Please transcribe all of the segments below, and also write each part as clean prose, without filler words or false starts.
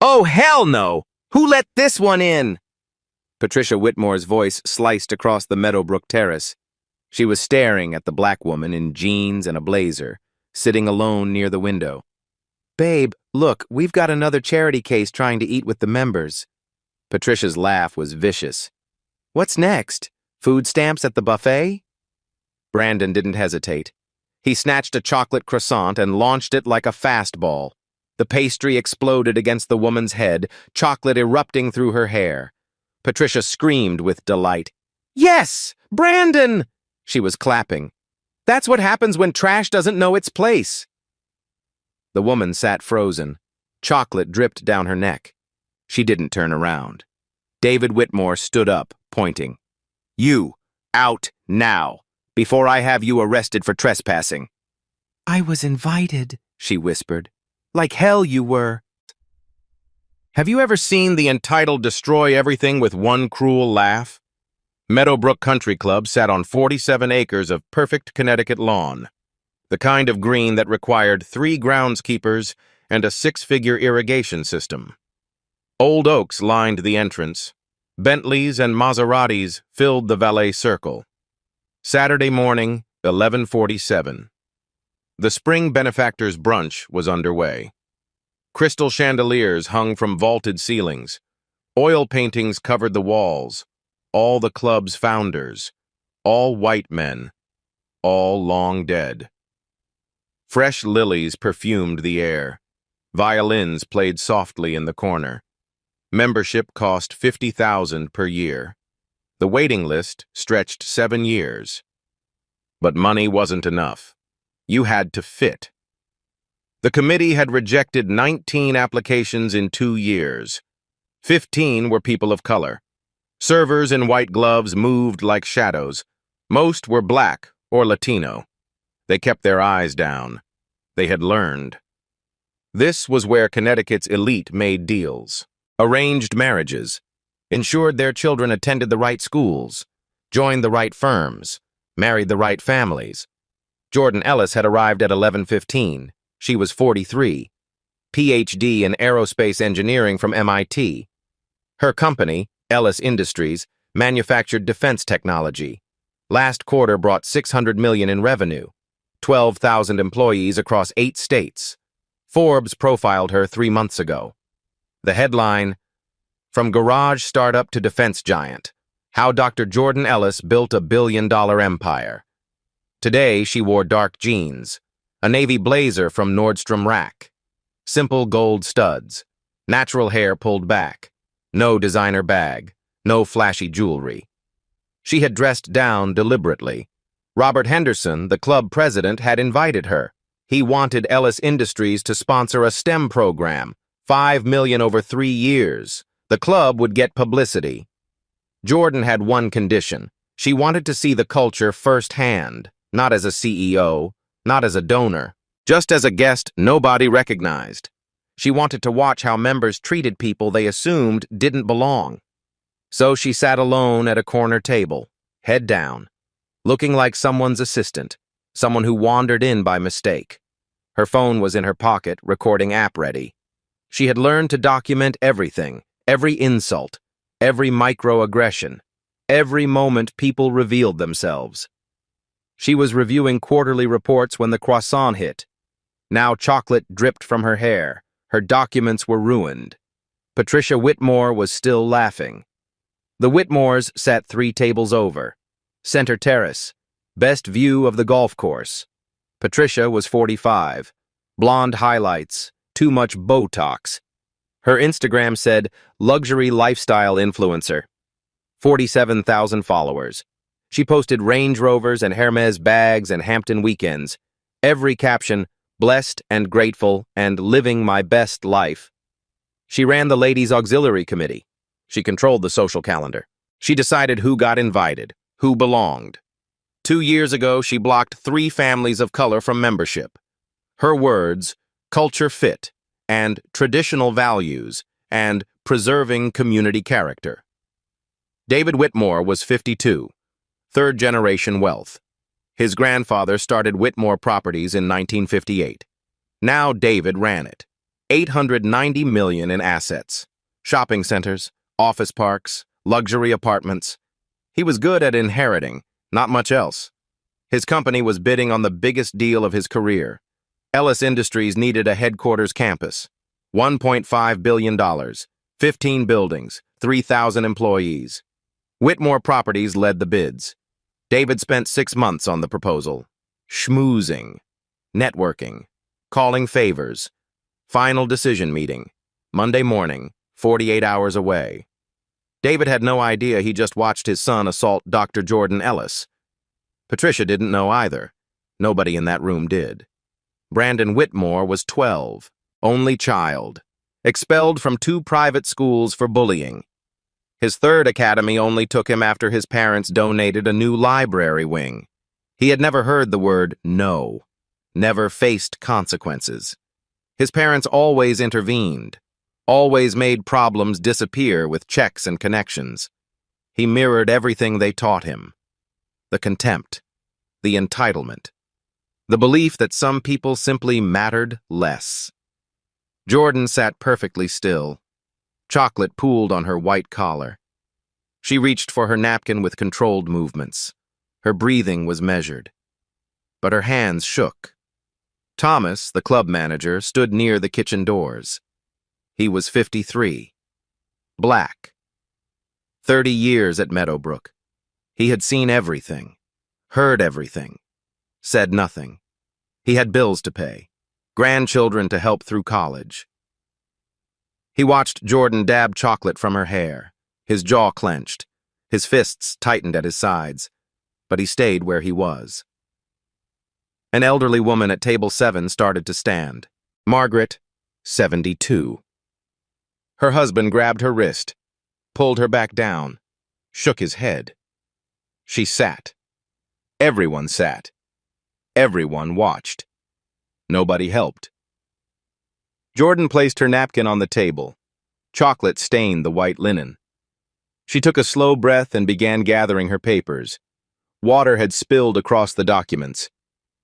Oh, hell no! Who let this one in? Patricia Whitmore's voice sliced across the Meadowbrook terrace. She was staring at the black woman in jeans and a blazer, sitting alone near the window. Babe, look, we've got another charity case trying to eat with the members. Patricia's laugh was vicious. What's next? Food stamps at the buffet? Brandon didn't hesitate. He snatched a chocolate croissant and launched it like a fastball. The pastry exploded against the woman's head, chocolate erupting through her hair. Patricia screamed with delight. Yes, Brandon! She was clapping. That's what happens when trash doesn't know its place. The woman sat frozen. Chocolate dripped down her neck. She didn't turn around. David Whitmore stood up, pointing. You, out now, before I have you arrested for trespassing. I was invited, she whispered. Like hell you were. Have you ever seen the entitled destroy everything with one cruel laugh? Meadowbrook Country Club sat on 47 acres of perfect Connecticut lawn, the kind of green that required 3 groundskeepers and a 6-figure irrigation system. Old oaks lined the entrance. Bentleys and Maseratis filled the valet circle. Saturday morning, 11:47. The spring benefactors' brunch was underway. Crystal chandeliers hung from vaulted ceilings. Oil paintings covered the walls. All the club's founders. All white men. All long dead. Fresh lilies perfumed the air. Violins played softly in the corner. Membership cost $50,000 per year. The waiting list stretched 7 years. But money wasn't enough. You had to fit. The committee had rejected 19 applications in 2 years. 15 were people of color. Servers in white gloves moved like shadows. Most were black or Latino. They kept their eyes down. They had learned. This was where Connecticut's elite made deals. Arranged marriages. Ensured their children attended the right schools. Joined the right firms. Married the right families. Jordan Ellis had arrived at 11:15. She was 43. Ph.D. in aerospace engineering from MIT. Her company, Ellis Industries, manufactured defense technology. Last quarter brought $600 million in revenue. 12,000 employees across 8 states. Forbes profiled her 3 months ago. The headline, From Garage Startup to Defense Giant, How Dr. Jordan Ellis Built a Billion-Dollar Empire. Today, she wore dark jeans, a navy blazer from Nordstrom Rack, simple gold studs, natural hair pulled back, no designer bag, no flashy jewelry. She had dressed down deliberately. Robert Henderson, the club president, had invited her. He wanted Ellis Industries to sponsor a STEM program, $5 million over 3 years. The club would get publicity. Jordan had one condition. She wanted to see the culture firsthand, not as a CEO, not as a donor, just as a guest nobody recognized. She wanted to watch how members treated people they assumed didn't belong. So she sat alone at a corner table, head down, looking like someone's assistant, someone who wandered in by mistake. Her phone was in her pocket, recording app ready. She had learned to document everything, every insult, every microaggression, every moment people revealed themselves. She was reviewing quarterly reports when the croissant hit. Now chocolate dripped from her hair. Her documents were ruined. Patricia Whitmore was still laughing. The Whitmores sat 3 tables over. Center terrace, best view of the golf course. Patricia was 45. Blonde highlights, too much Botox. Her Instagram said, luxury lifestyle influencer. 47,000 followers. She posted Range Rovers and Hermes bags and Hampton weekends. Every caption, blessed and grateful and living my best life. She ran the Ladies' Auxiliary Committee. She controlled the social calendar. She decided who got invited, who belonged. 2 years ago, she blocked 3 families of color from membership. Her words, culture fit, and traditional values, and preserving community character. David Whitmore was 52, third-generation wealth. His grandfather started Whitmore Properties in 1958. Now David ran it. $890 million in assets. Shopping centers, office parks, luxury apartments. He was good at inheriting, not much else. His company was bidding on the biggest deal of his career. Ellis Industries needed a headquarters campus. $1.5 billion, 15 buildings, 3,000 employees. Whitmore Properties led the bids. David spent 6 months on the proposal. Schmoozing, networking, calling favors. Final decision meeting, Monday morning, 48 hours away. David had no idea he just watched his son assault Dr. Jordan Ellis. Patricia didn't know either. Nobody in that room did. Brandon Whitmore was 12, only child, expelled from 2 private schools for bullying. His 3rd academy only took him after his parents donated a new library wing. He had never heard the word no, never faced consequences. His parents always intervened, always made problems disappear with checks and connections. He mirrored everything they taught him. The contempt, the entitlement, the belief that some people simply mattered less. Jordan sat perfectly still. Chocolate pooled on her white collar. She reached for her napkin with controlled movements. Her breathing was measured. But her hands shook. Thomas, the club manager, stood near the kitchen doors. He was 53. Black. 30 years at Meadowbrook. He had seen everything, heard everything, said nothing. He had bills to pay, grandchildren to help through college. He watched Jordan dab chocolate from her hair, his jaw clenched, his fists tightened at his sides, but he stayed where he was. An elderly woman at table 7 started to stand. Margaret, 72. Her husband grabbed her wrist, pulled her back down, shook his head. She sat. Everyone sat. Everyone watched. Nobody helped. Jordan placed her napkin on the table. Chocolate stained the white linen. She took a slow breath and began gathering her papers. Water had spilled across the documents.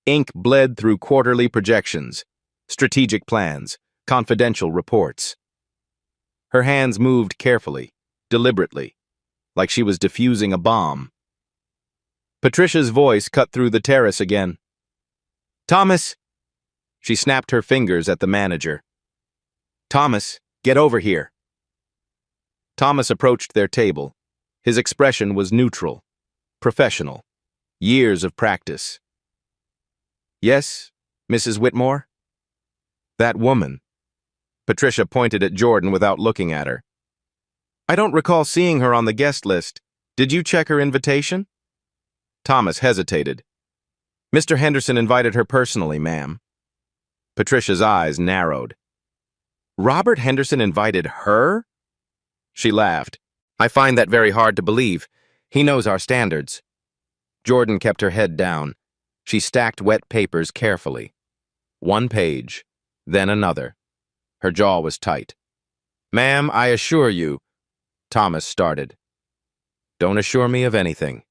Ink bled through quarterly projections, strategic plans, confidential reports. Her hands moved carefully, deliberately, like she was defusing a bomb. Patricia's voice cut through the terrace again. "Thomas!" She snapped her fingers at the manager. "Thomas, get over here." Thomas approached their table. His expression was neutral, professional, years of practice. "Yes, Mrs. Whitmore?" "That woman." Patricia pointed at Jordan without looking at her. "I don't recall seeing her on the guest list. Did you check her invitation?" Thomas hesitated. "Mr. Henderson invited her personally, ma'am." Patricia's eyes narrowed. "Robert Henderson invited her?" She laughed. "I find that very hard to believe. He knows our standards." Jordan kept her head down. She stacked wet papers carefully. One page, then another. Her jaw was tight. "Ma'am, I assure you—" Thomas started. "Don't assure me of anything."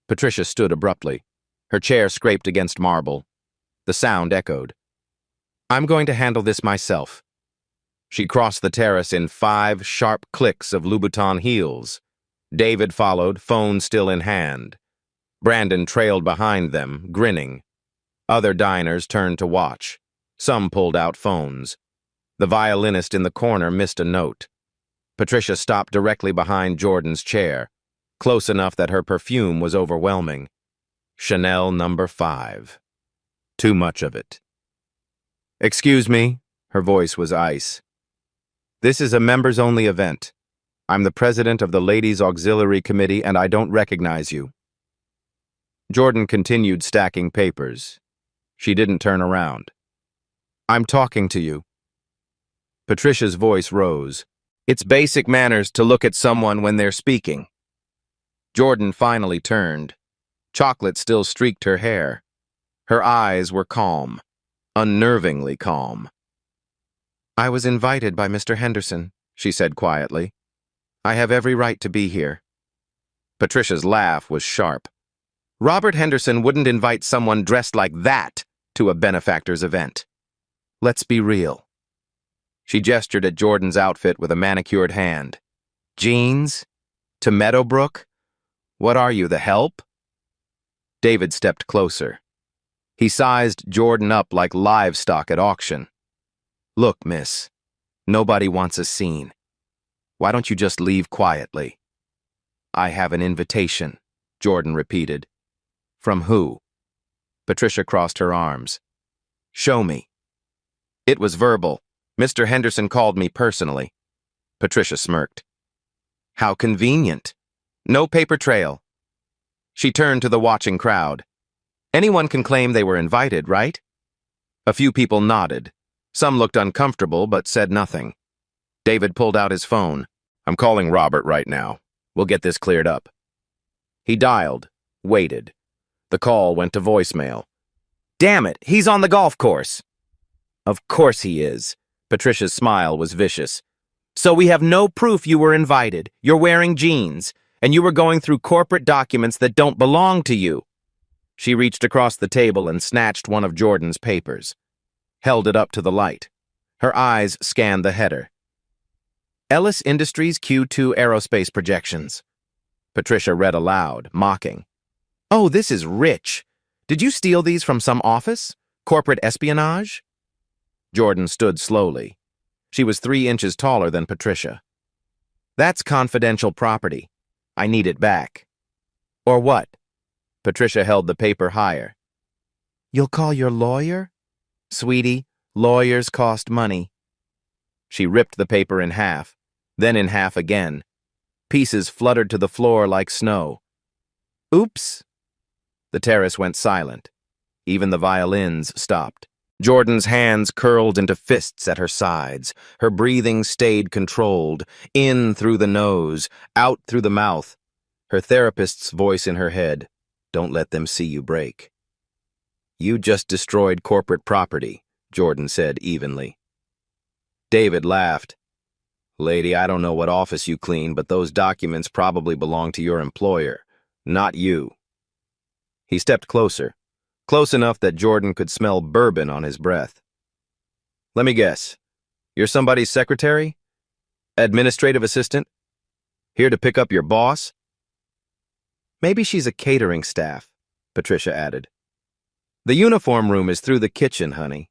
Patricia stood abruptly. Her chair scraped against marble. The sound echoed. "I'm going to handle this myself." She crossed the terrace in 5 sharp clicks of Louboutin heels. David followed, phone still in hand. Brandon trailed behind them, grinning. Other diners turned to watch. Some pulled out phones. The violinist in the corner missed a note. Patricia stopped directly behind Jordan's chair, close enough that her perfume was overwhelming. Chanel No. 5. Too much of it. "Excuse me," her voice was ice. "This is a members-only event. I'm the president of the Ladies' Auxiliary Committee, and I don't recognize you." Jordan continued stacking papers. She didn't turn around. "I'm talking to you." Patricia's voice rose. "It's basic manners to look at someone when they're speaking." Jordan finally turned. Chocolate still streaked her hair. Her eyes were calm, unnervingly calm. "I was invited by Mr. Henderson," she said quietly. "I have every right to be here." Patricia's laugh was sharp. "Robert Henderson wouldn't invite someone dressed like that to a benefactor's event. Let's be real." She gestured at Jordan's outfit with a manicured hand. Jeans? To Meadowbrook? What are you, the help? David stepped closer. He sized Jordan up like livestock at auction. Look, miss, nobody wants a scene. Why don't you just leave quietly? I have an invitation, Jordan repeated. From who? Patricia crossed her arms. Show me. It was verbal. Mr. Henderson called me personally. Patricia smirked. How convenient. No paper trail. She turned to the watching crowd. Anyone can claim they were invited, right? A few people nodded. Some looked uncomfortable but said nothing. David pulled out his phone. I'm calling Robert right now. We'll get this cleared up. He dialed, waited. The call went to voicemail. Damn it, he's on the golf course. Of course he is. Patricia's smile was vicious. So we have no proof you were invited. You're wearing jeans, and you were going through corporate documents that don't belong to you. She reached across the table and snatched one of Jordan's papers. Held it up to the light. Her eyes scanned the header. Ellis Industries Q2 Aerospace Projections. Patricia read aloud, mocking. Oh, this is rich. Did you steal these from some office? Corporate espionage? Jordan stood slowly. She was 3 inches taller than Patricia. That's confidential property. I need it back. Or what? Patricia held the paper higher. You'll call your lawyer? Sweetie, lawyers cost money. She ripped the paper in half, then in half again. Pieces fluttered to the floor like snow. Oops. The terrace went silent. Even the violins stopped. Jordan's hands curled into fists at her sides. Her breathing stayed controlled, in through the nose, out through the mouth. Her therapist's voice in her head. Don't let them see you break. You just destroyed corporate property, Jordan said evenly. David laughed. Lady, I don't know what office you clean, but those documents probably belong to your employer, not you. He stepped closer, close enough that Jordan could smell bourbon on his breath. Let me guess. You're somebody's secretary? Administrative assistant? Here to pick up your boss? Maybe she's a catering staff, Patricia added. The uniform room is through the kitchen, honey.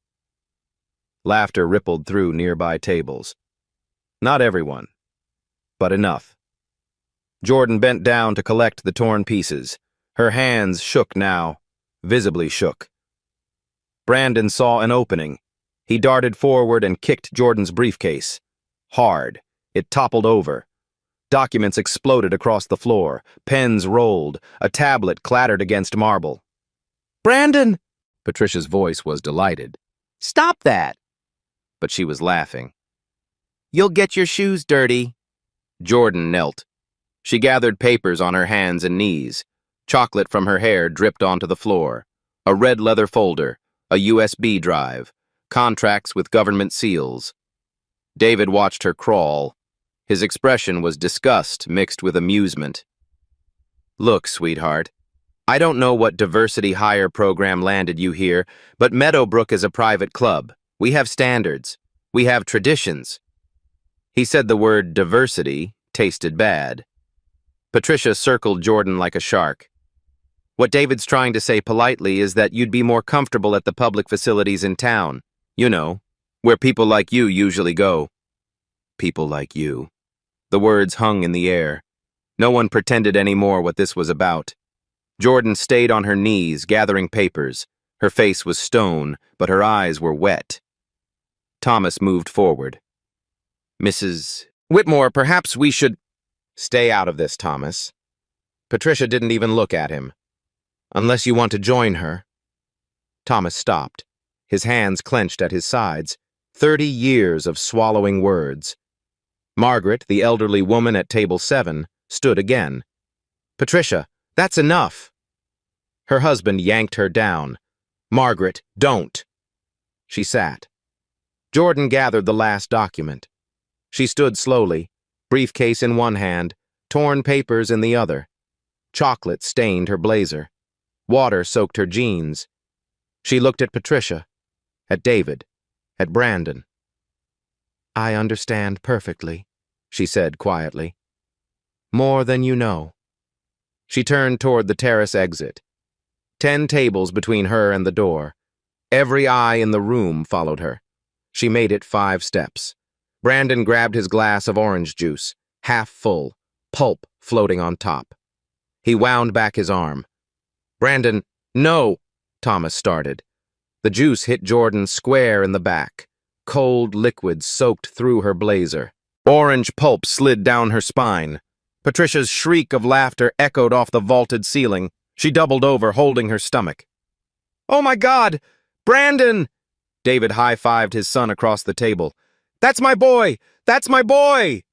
Laughter rippled through nearby tables. Not everyone, but enough. Jordan bent down to collect the torn pieces. Her hands shook now, visibly shook. Brandon saw an opening. He darted forward and kicked Jordan's briefcase. Hard. It toppled over. Documents exploded across the floor. Pens rolled. A tablet clattered against marble. Brandon! Patricia's voice was delighted. Stop that! But she was laughing. You'll get your shoes dirty. Jordan knelt. She gathered papers on her hands and knees. Chocolate from her hair dripped onto the floor. A red leather folder, a USB drive, contracts with government seals. David watched her crawl. His expression was disgust mixed with amusement. Look, sweetheart, I don't know what diversity hire program landed you here, but Meadowbrook is a private club. We have standards. We have traditions. He said the word diversity tasted bad. Patricia circled Jordan like a shark. What David's trying to say politely is that you'd be more comfortable at the public facilities in town. You know, where people like you usually go. People like you. The words hung in the air. No one pretended anymore what this was about. Jordan stayed on her knees, gathering papers. Her face was stone, but her eyes were wet. Thomas moved forward. Mrs. Whitmore, perhaps we should... Stay out of this, Thomas. Patricia didn't even look at him. Unless you want to join her. Thomas stopped. His hands clenched at his sides. 30 years of swallowing words. Margaret, the elderly woman at table 7, stood again. Patricia, that's enough. Her husband yanked her down. Margaret, don't. She sat. Jordan gathered the last document. She stood slowly, briefcase in one hand, torn papers in the other. Chocolate stained her blazer. Water soaked her jeans. She looked at Patricia, at David, at Brandon. I understand perfectly, she said quietly. More than you know. She turned toward the terrace exit. 10 tables between her and the door. Every eye in the room followed her. She made it 5 steps. Brandon grabbed his glass of orange juice, half full, pulp floating on top. He wound back his arm. Brandon, no, Thomas started. The juice hit Jordan square in the back. Cold liquid soaked through her blazer. Orange pulp slid down her spine. Patricia's shriek of laughter echoed off the vaulted ceiling. She doubled over, holding her stomach. Oh my God! Brandon! David high-fived his son across the table. That's my boy! That's my boy!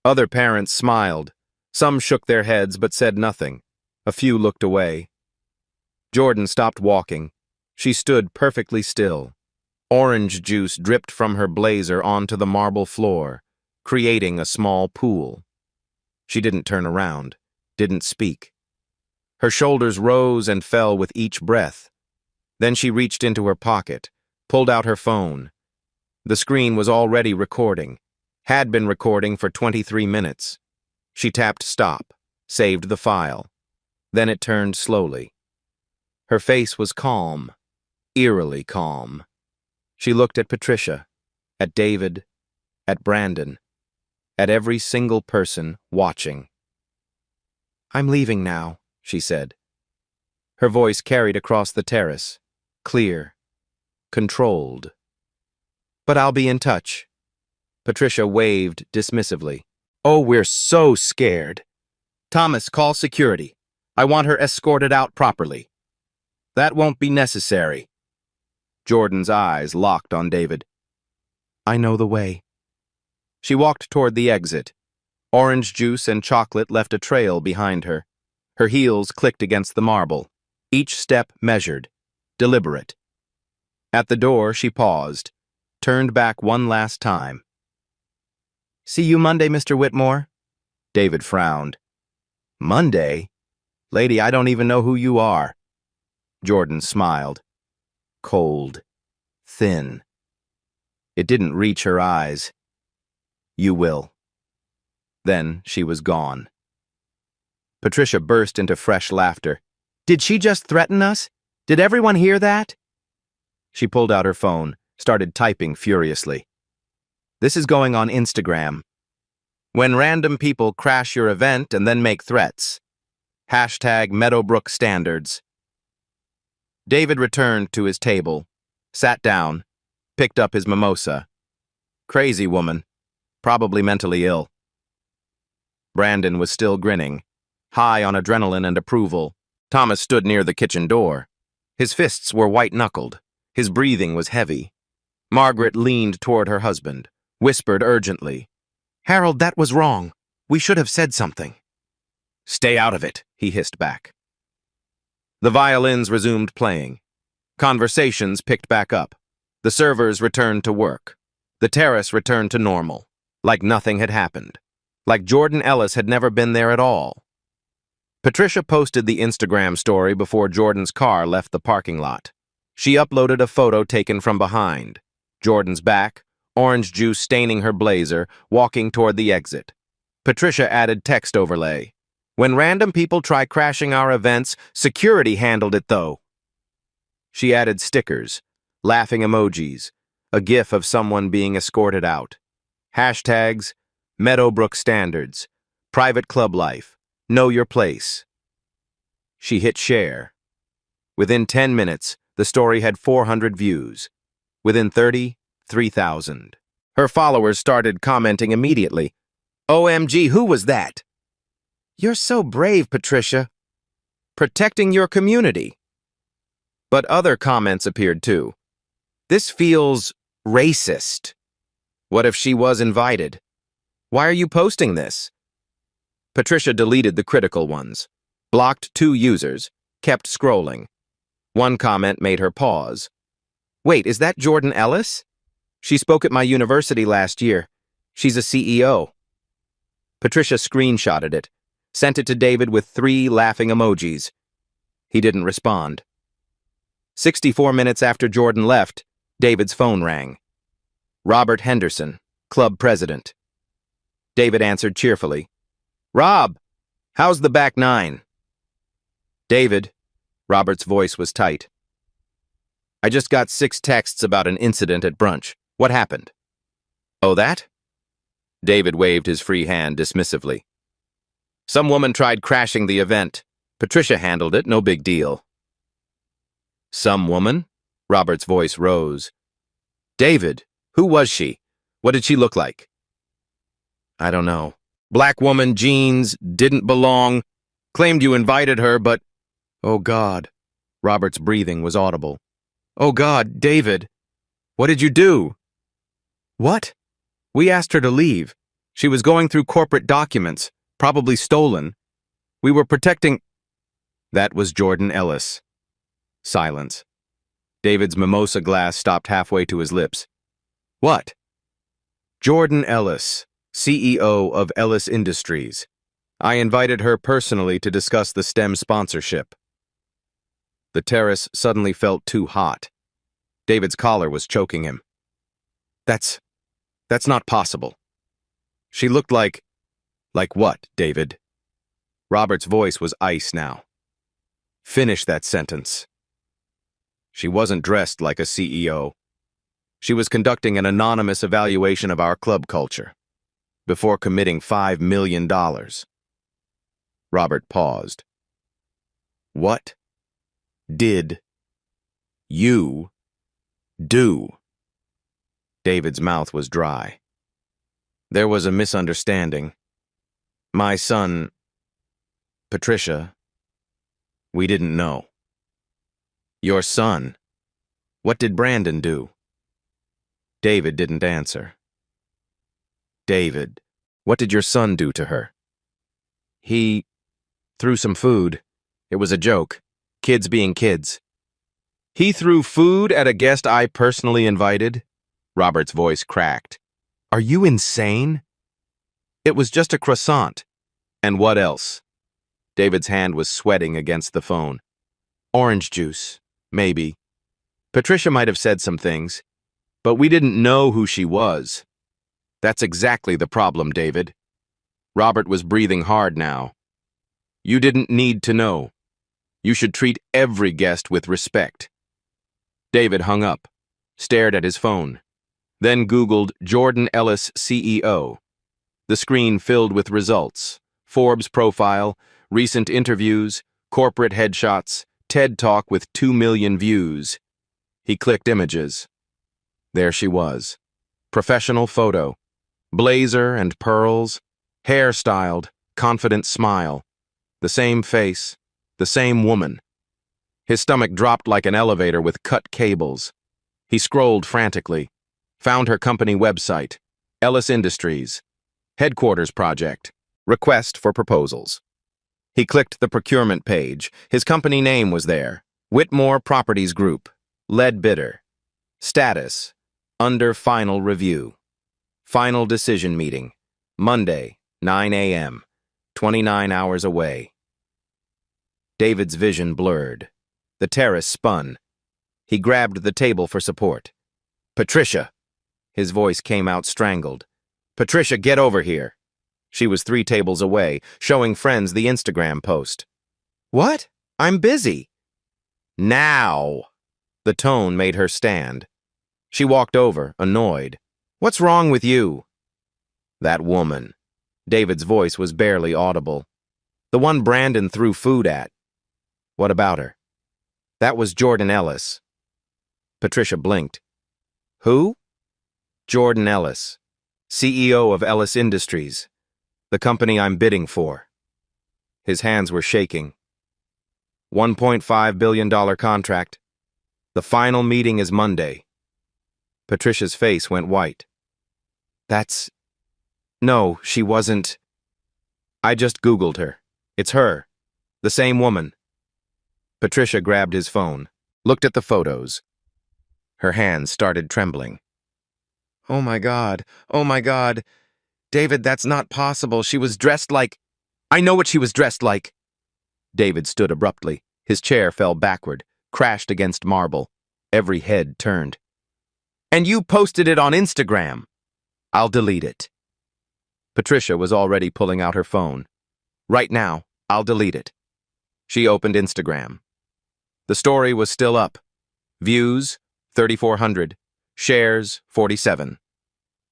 Other parents smiled. Some shook their heads but said nothing. A few looked away. Jordan stopped walking. She stood perfectly still. Orange juice dripped from her blazer onto the marble floor, creating a small pool. She didn't turn around, didn't speak. Her shoulders rose and fell with each breath. Then she reached into her pocket, pulled out her phone. The screen was already recording, had been recording for 23 minutes. She tapped stop, saved the file. Then it turned slowly. Her face was calm, eerily calm. She looked at Patricia, at David, at Brandon, at every single person watching. I'm leaving now, she said. Her voice carried across the terrace, clear, controlled. But I'll be in touch. Patricia waved dismissively. Oh, we're so scared. Thomas, call security. I want her escorted out properly. That won't be necessary. Jordan's eyes locked on David. I know the way. She walked toward the exit. Orange juice and chocolate left a trail behind her. Her heels clicked against the marble. Each step measured, deliberate. At the door, she paused, turned back one last time. See you Monday, Mr. Whitmore? David frowned. Monday? Lady, I don't even know who you are. Jordan smiled. Cold, thin. It didn't reach her eyes. You will. Then she was gone. Patricia burst into fresh laughter. Did she just threaten us? Did everyone hear that? She pulled out her phone, started typing furiously. This is going on Instagram. When random people crash your event and then make threats. Hashtag Meadowbrook Standards. David returned to his table, sat down, picked up his mimosa. Crazy woman, probably mentally ill. Brandon was still grinning, high on adrenaline and approval. Thomas stood near the kitchen door. His fists were white-knuckled. His breathing was heavy. Margaret leaned toward her husband, whispered urgently. Harold, that was wrong. We should have said something. Stay out of it, he hissed back. The violins resumed playing. Conversations picked back up. The servers returned to work. The terrace returned to normal, like nothing had happened, like Jordan Ellis had never been there at all. Patricia posted the Instagram story before Jordan's car left the parking lot. She uploaded a photo taken from behind. Jordan's back, orange juice staining her blazer, walking toward the exit. Patricia added text overlay. When random people try crashing our events, security handled it though. She added stickers, laughing emojis, a gif of someone being escorted out. Hashtags, Meadowbrook Standards, Private Club Life, Know Your Place. She hit share. Within 10 minutes, the story had 400 views. Within 30, 3,000. Her followers started commenting immediately. OMG, who was that? You're so brave, Patricia. Protecting your community. But other comments appeared too. This feels racist. What if she was invited? Why are you posting this? Patricia deleted the critical ones, blocked 2 users, kept scrolling. One comment made her pause. Wait, is that Jordan Ellis? She spoke at my university last year. She's a CEO. Patricia screenshotted it, sent it to David with 3 laughing emojis. He didn't respond. 64 minutes after Jordan left, David's phone rang. Robert Henderson, club president. David answered cheerfully. Rob, how's the back nine? David, Robert's voice was tight. I just got 6 texts about an incident at brunch. What happened? Oh, that? David waved his free hand dismissively. Some woman tried crashing the event. Patricia handled it, no big deal. Some woman? Robert's voice rose. David, who was she? What did she look like? I don't know. Black woman, jeans, didn't belong. Claimed you invited her, but... Oh, God. Robert's breathing was audible. Oh, God, David. What did you do? What? We asked her to leave. She was going through corporate documents, probably stolen. We were protecting... That was Jordan Ellis. Silence. David's mimosa glass stopped halfway to his lips. What? Jordan Ellis, CEO of Ellis Industries. I invited her personally to discuss the STEM sponsorship. The terrace suddenly felt too hot. David's collar was choking him. That's not possible. She looked like... Like what, David? Robert's voice was ice now. Finish that sentence. She wasn't dressed like a CEO. She was conducting an anonymous evaluation of our club culture before committing $5 million. Robert paused. What did you do? David's mouth was dry. There was a misunderstanding. My son, Patricia, we didn't know. Your son, what did Brandon do? David didn't answer. David, what did your son do to her? He threw some food. It was a joke. Kids being kids. He threw food at a guest I personally invited? Robert's voice cracked. Are you insane? It was just a croissant. And what else? David's hand was sweating against the phone. Orange juice, maybe. Patricia might have said some things, but we didn't know who she was. That's exactly the problem, David. Robert was breathing hard now. You didn't need to know. You should treat every guest with respect. David hung up, stared at his phone, then Googled Jordan Ellis CEO. The screen filled with results, Forbes profile, recent interviews, corporate headshots, TED Talk with 2 million views. He clicked images. There she was. Professional photo. Blazer and pearls, hair styled, confident smile. The same face, the same woman. His stomach dropped like an elevator with cut cables. He scrolled frantically, found her company website, Ellis Industries, headquarters project, request for proposals. He clicked the procurement page. His company name was there, Whitmore Properties Group, lead bidder. Status, under final review. Final decision meeting, Monday, 9 a.m., 29 hours away. David's vision blurred. The terrace spun. He grabbed the table for support. Patricia! His voice came out strangled. Patricia, get over here. She was 3 tables away, showing friends the Instagram post. What? I'm busy. Now! The tone made her stand. She walked over, annoyed. What's wrong with you? That woman. David's voice was barely audible. The one Brandon threw food at. What about her? That was Jordan Ellis. Patricia blinked. Who? Jordan Ellis, CEO of Ellis Industries, the company I'm bidding for. His hands were shaking. $1.5 billion contract. The final meeting is Monday. Patricia's face went white. No, she wasn't. I just Googled her. It's her. The same woman. Patricia grabbed his phone, looked at the photos. Her hands started trembling. Oh my God. David, that's not possible. She was dressed like... I know what she was dressed like. David stood abruptly. His chair fell backward, crashed against marble. Every head turned. And you posted it on Instagram. I'll delete it. Patricia was already pulling out her phone. Right now, I'll delete it. She opened Instagram. The story was still up. Views, 3,400. Shares, 47.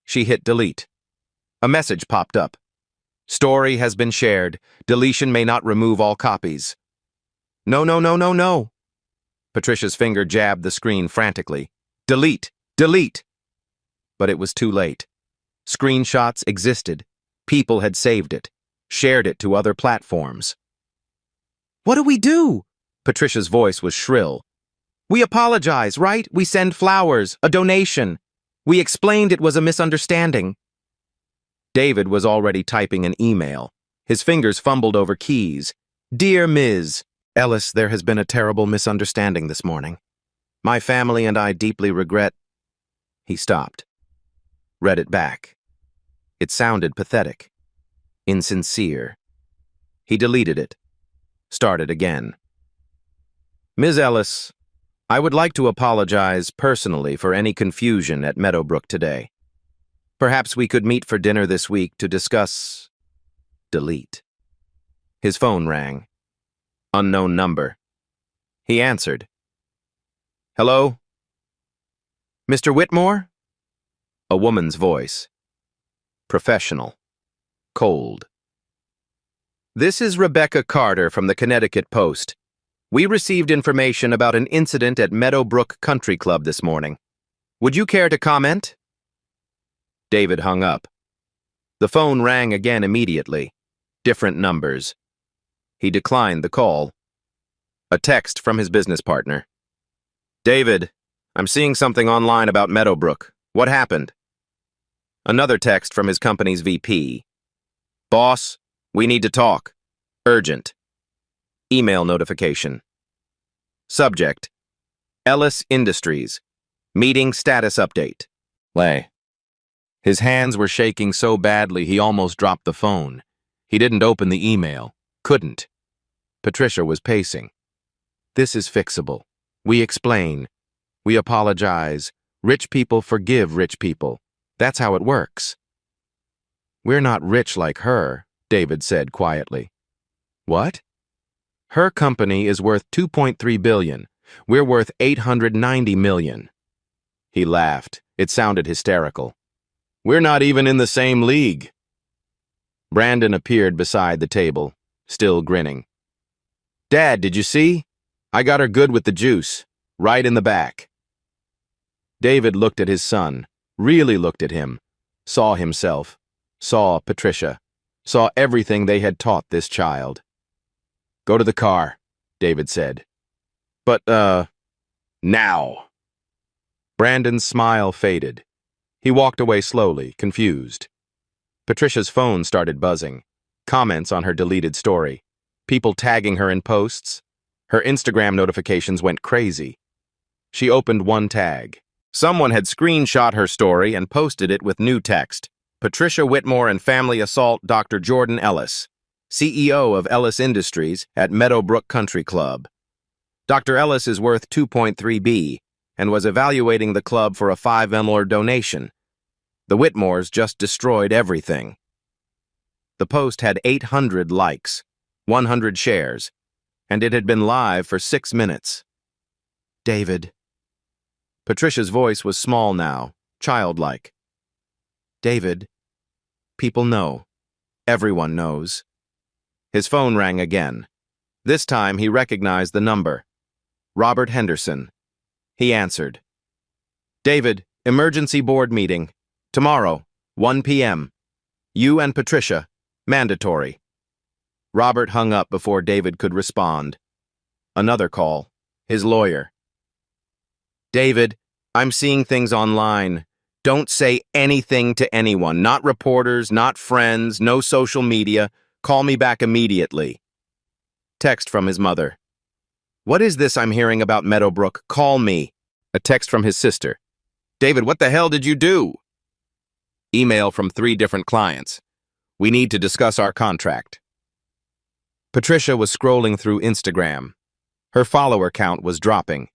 She hit delete. A message popped up. Story has been shared. Deletion may not remove all copies. No, no, no, no, no. Patricia's finger jabbed the screen frantically. Delete, delete. But it was too late. Screenshots existed. People had saved it, shared it to other platforms. What do we do? Patricia's voice was shrill. We apologize, right? We send flowers, a donation. We explained it was a misunderstanding. David was already typing an email. His fingers fumbled over keys. Dear Ms. Ellis, there has been a terrible misunderstanding this morning. My family and I deeply regret... He stopped. Read it back. It sounded pathetic. Insincere. He deleted it. Started again. Ms. Ellis, I would like to apologize personally for any confusion at Meadowbrook today. Perhaps we could meet for dinner this week to discuss... Delete. His phone rang. Unknown number. He answered. Hello? Mr. Whitmore? A woman's voice. Professional. Cold. This is Rebecca Carter from the Connecticut Post. We received information about an incident at Meadowbrook Country Club this morning. Would you care to comment? David hung up. The phone rang again immediately. Different numbers. He declined the call. A text from his business partner. David, I'm seeing something online about Meadowbrook. What happened? Another text from his company's VP. Boss, we need to talk. Urgent. Email notification. Subject. Ellis Industries. Meeting status update. Lay. His hands were shaking so badly he almost dropped the phone. He didn't open the email. Couldn't. Patricia was pacing. This is fixable. We explain. We apologize. Rich people forgive rich people. That's how it works. We're not rich like her, David said quietly. What? Her company is worth $2.3 billion. We're worth $890 million. He laughed. It sounded hysterical. We're not even in the same league. Brandon appeared beside the table, still grinning. Dad, did you see? I got her good with the juice, right in the back. David looked at his son, really looked at him, saw himself, saw Patricia, saw everything they had taught this child. Go to the car, David said. But, now. Brandon's smile faded. He walked away slowly, confused. Patricia's phone started buzzing. Comments on her deleted story. People tagging her in posts. Her Instagram notifications went crazy. She opened one tag. Someone had screenshot her story and posted it with new text. Patricia Whitmore and family assault Dr. Jordan Ellis, CEO of Ellis Industries at Meadowbrook Country Club. Dr. Ellis is worth $2.3 billion and was evaluating the club for a $5 million donation. The Whitmores just destroyed everything. The post had 800 likes, 100 shares, and it had been live for 6 minutes. David. Patricia's voice was small now, childlike. David, people know. Everyone knows. His phone rang again. This time he recognized the number. Robert Henderson. He answered. David, emergency board meeting. Tomorrow, 1 p.m. You and Patricia. Mandatory. Robert hung up before David could respond. Another call. His lawyer. David, I'm seeing things online. Don't say anything to anyone. Not reporters, not friends, no social media. Call me back immediately. Text from his mother. What is this I'm hearing about Meadowbrook? Call me. A text from his sister. David, what the hell did you do? Email from 3 different clients. We need to discuss our contract. Patricia was scrolling through Instagram. Her follower count was dropping.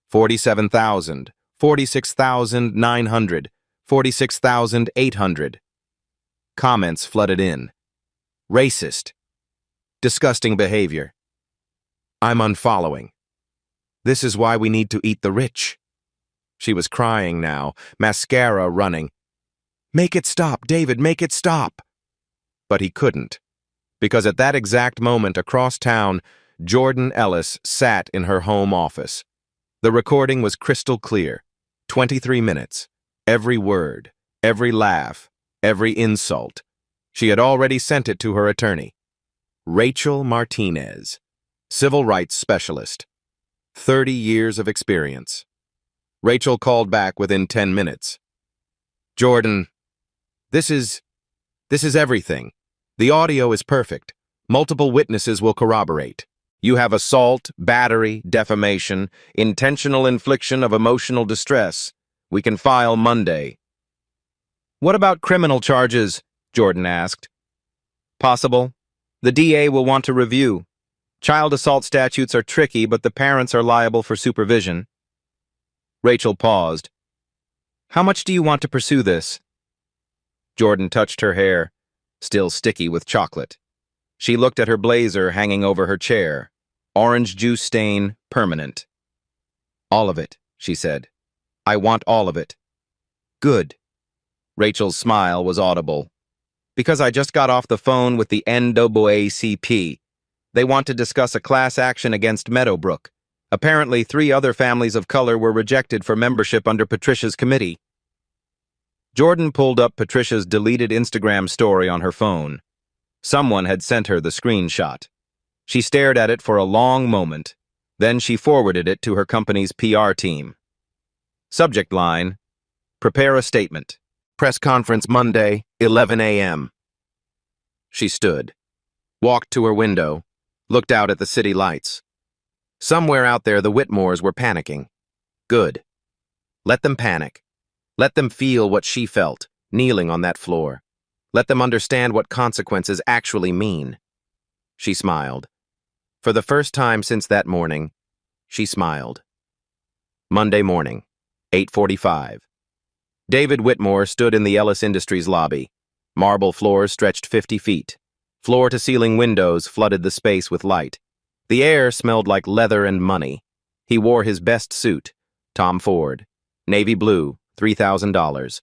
47,000, 46,900, 46,800. Comments flooded in. Racist. Disgusting behavior. I'm unfollowing. This is why we need to eat the rich. She was crying now, mascara running. Make it stop, David, make it stop. But he couldn't, because at that exact moment across town, Jordan Ellis sat in her home office. The recording was crystal clear. 23 minutes. Every word, every laugh, every insult. She had already sent it to her attorney. Rachel Martinez, civil rights specialist. 30 years of experience. Rachel called back within 10 minutes. Jordan, this is everything. The audio is perfect. Multiple witnesses will corroborate. You have assault, battery, defamation, intentional infliction of emotional distress. We can file Monday. What about criminal charges? Jordan asked. Possible. The DA will want to review. Child assault statutes are tricky, but the parents are liable for supervision. Rachel paused. How much do you want to pursue this? Jordan touched her hair, still sticky with chocolate. She looked at her blazer hanging over her chair. Orange juice stain, permanent. All of it, she said. I want all of it. Good. Rachel's smile was audible. Because I just got off the phone with the NAACP. They want to discuss a class action against Meadowbrook. Apparently, 3 other families of color were rejected for membership under Patricia's committee. Jordan pulled up Patricia's deleted Instagram story on her phone. Someone had sent her the screenshot. She stared at it for a long moment. Then she forwarded it to her company's PR team. Subject line, prepare a statement. Press conference Monday, 11 a.m. She stood, walked to her window, looked out at the city lights. Somewhere out there, the Whitmores were panicking. Good. Let them panic. Let them feel what she felt, kneeling on that floor. Let them understand what consequences actually mean. She smiled. For the first time since that morning, she smiled. Monday morning, 8:45. David Whitmore stood in the Ellis Industries lobby. Marble floors stretched 50 feet. Floor-to-ceiling windows flooded the space with light. The air smelled like leather and money. He wore his best suit, Tom Ford, navy blue, $3,000.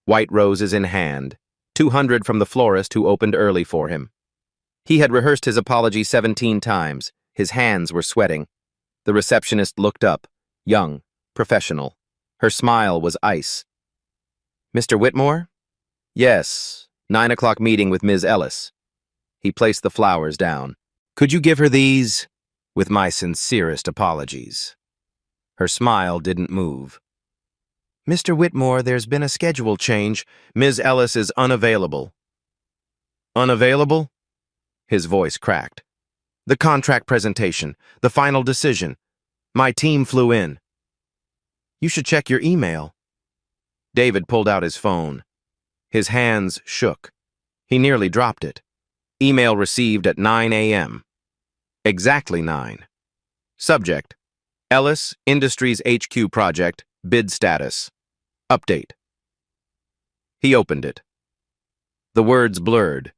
White roses in hand, 200 from the florist who opened early for him. He had rehearsed his apology 17 times. His hands were sweating. The receptionist looked up, young, professional. Her smile was ice. Mr. Whitmore? Yes, 9 o'clock meeting with Ms. Ellis. He placed the flowers down. Could you give her these? With my sincerest apologies. Her smile didn't move. Mr. Whitmore, there's been a schedule change. Ms. Ellis is unavailable. Unavailable? His voice cracked. The contract presentation, the final decision. My team flew in. You should check your email. David pulled out his phone. His hands shook. He nearly dropped it. Email received at 9 a.m. Exactly 9. Subject: Ellis Industries HQ project, bid status. Update. He opened it. The words blurred.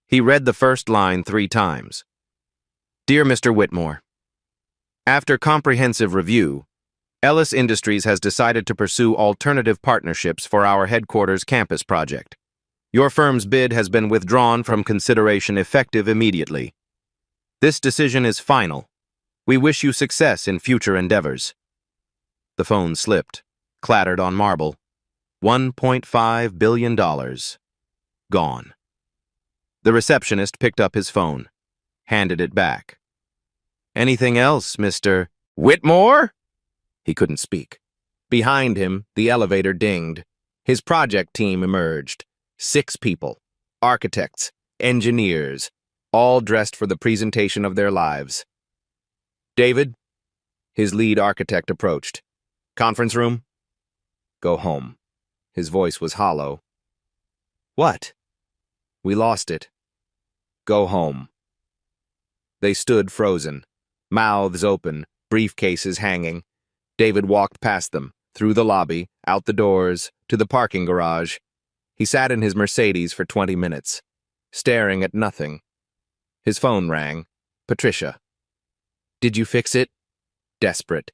He read the first line 3 times. Dear Mr. Whitmore, after comprehensive review, Ellis Industries has decided to pursue alternative partnerships for our headquarters campus project. Your firm's bid has been withdrawn from consideration effective immediately. This decision is final. We wish you success in future endeavors. The phone slipped, clattered on marble. $1.5 billion. Gone. The receptionist picked up his phone, handed it back. Anything else, Mr. Whitmore? He couldn't speak. Behind him, the elevator dinged. His project team emerged. 6 people, architects, engineers, all dressed for the presentation of their lives. David, his lead architect approached. Conference room? Go home. His voice was hollow. What? We lost it. Go home. They stood frozen, mouths open, briefcases hanging. David walked past them, Through the lobby, out the doors, to the parking garage. He sat in his Mercedes for 20 minutes, staring at nothing. His phone rang. Patricia. Did you fix it? Desperate.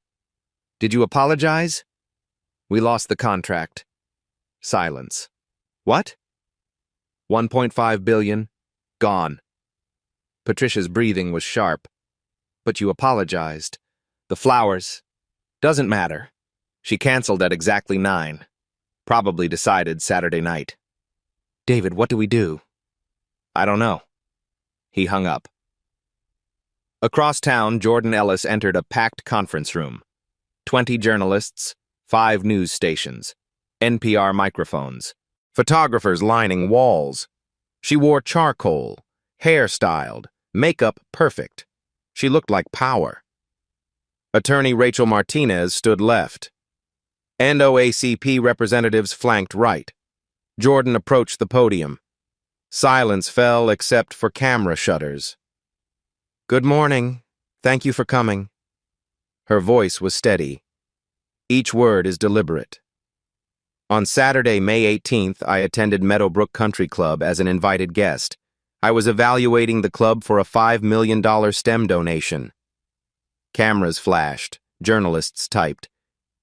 Did you apologize? We lost the contract. Silence. What? 1.5 billion. Gone. Patricia's breathing was sharp. But you apologized. The flowers. Doesn't matter. She canceled at exactly 9. Probably decided Saturday night. David, what do we do? I don't know. He hung up. Across town, Jordan Ellis entered a packed conference room. 20 journalists, 5 news stations, NPR microphones, photographers lining walls. She wore charcoal, hair styled, makeup perfect. She looked like power. Attorney Rachel Martinez stood left. NOACP representatives flanked right. Jordan approached the podium. Silence fell except for camera shutters. Good morning. Thank you for coming. Her voice was steady. Each word is deliberate. On Saturday, May 18th, I attended Meadowbrook Country Club as an invited guest. I was evaluating the club for a $5 million STEM donation. Cameras flashed. Journalists typed.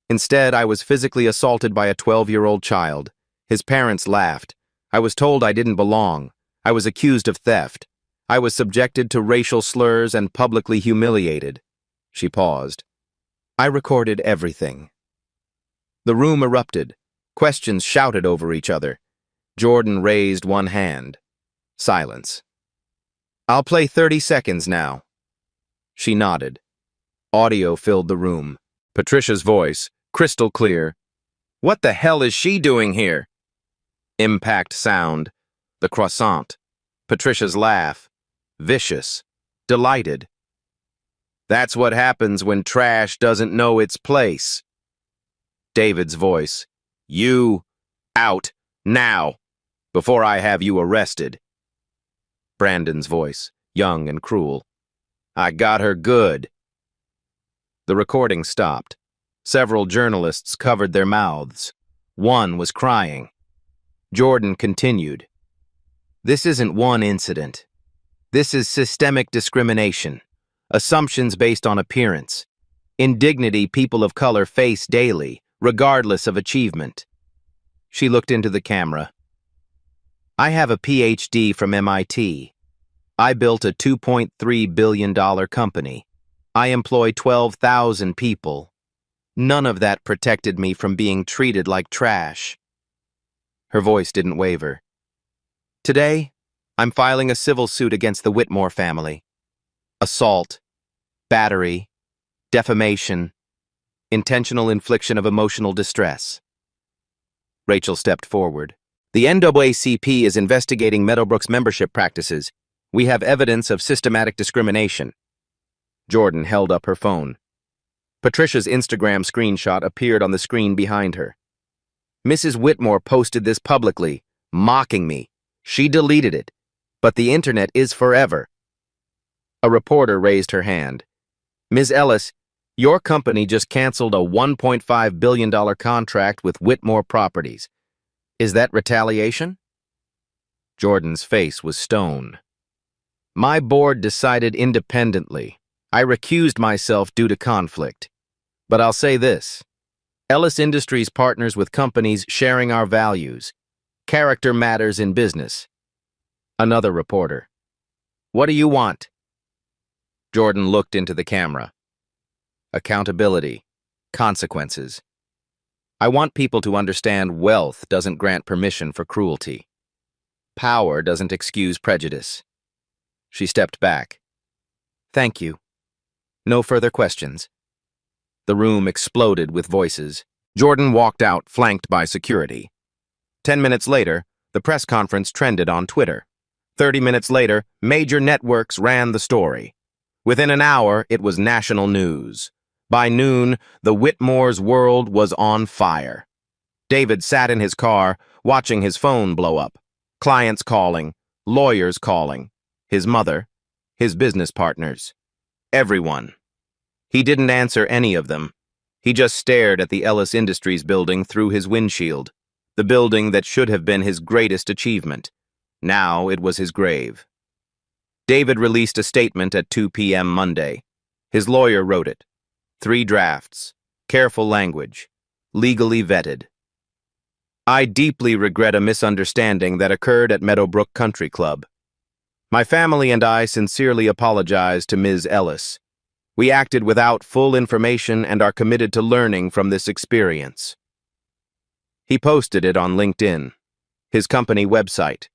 Instead, I was physically assaulted by a 12-year-old child. His parents laughed. I was told I didn't belong. I was accused of theft. I was subjected to racial slurs and publicly humiliated. She paused. I recorded everything. The room erupted. Questions shouted over each other. Jordan raised one hand. Silence. I'll play 30 seconds now. She nodded. Audio filled the room. Patricia's voice, crystal clear. What the hell is she doing here? Impact sound. The croissant. Patricia's laugh. Vicious. Delighted. That's what happens when trash doesn't know its place. David's voice. You. Out. Now. Before I have you arrested. Brandon's voice. Young and cruel. I got her good. The recording stopped. Several journalists covered their mouths. One was crying. Jordan continued. This isn't one incident. This is systemic discrimination. Assumptions based on appearance. Indignity people of color face daily, regardless of achievement. She looked into the camera. I have a PhD from MIT. I built a $2.3 billion company. I employ 12,000 people. None of that protected me from being treated like trash. Her voice didn't waver. Today, I'm filing a civil suit against the Whitmore family. Assault, battery, defamation, intentional infliction of emotional distress. Rachel stepped forward. The NAACP is investigating Meadowbrook's membership practices. We have evidence of systematic discrimination. Jordan held up her phone. Patricia's Instagram screenshot appeared on the screen behind her. Mrs. Whitmore posted this publicly, mocking me. She deleted it, but the internet is forever. A reporter raised her hand. Ms. Ellis, your company just canceled a $1.5 billion contract with Whitmore Properties. Is that retaliation? Jordan's face was stone. My board decided independently. I recused myself due to conflict. But I'll say this. Ellis Industries partners with companies sharing our values. Character matters in business. Another reporter. What do you want? Jordan looked into the camera. Accountability. Consequences. I want people to understand wealth doesn't grant permission for cruelty. Power doesn't excuse prejudice. She stepped back. Thank you. No further questions. The room exploded with voices. Jordan walked out, flanked by security. 10 minutes later, the press conference trended on Twitter. 30 minutes later, major networks ran the story. Within an hour, it was national news. By noon, the Whitmore's world was on fire. David sat in his car, watching his phone blow up. Clients calling, lawyers calling, his mother, his business partners. Everyone. He didn't answer any of them. He just stared at the Ellis Industries building through his windshield, the building that should have been his greatest achievement. Now it was his grave. David released a statement at 2 p.m. Monday. His lawyer wrote it. 3 drafts. Careful language. Legally vetted. I deeply regret a misunderstanding that occurred at Meadowbrook Country Club. My family and I sincerely apologize to Ms. Ellis. We acted without full information and are committed to learning from this experience. He posted it on LinkedIn, his company website,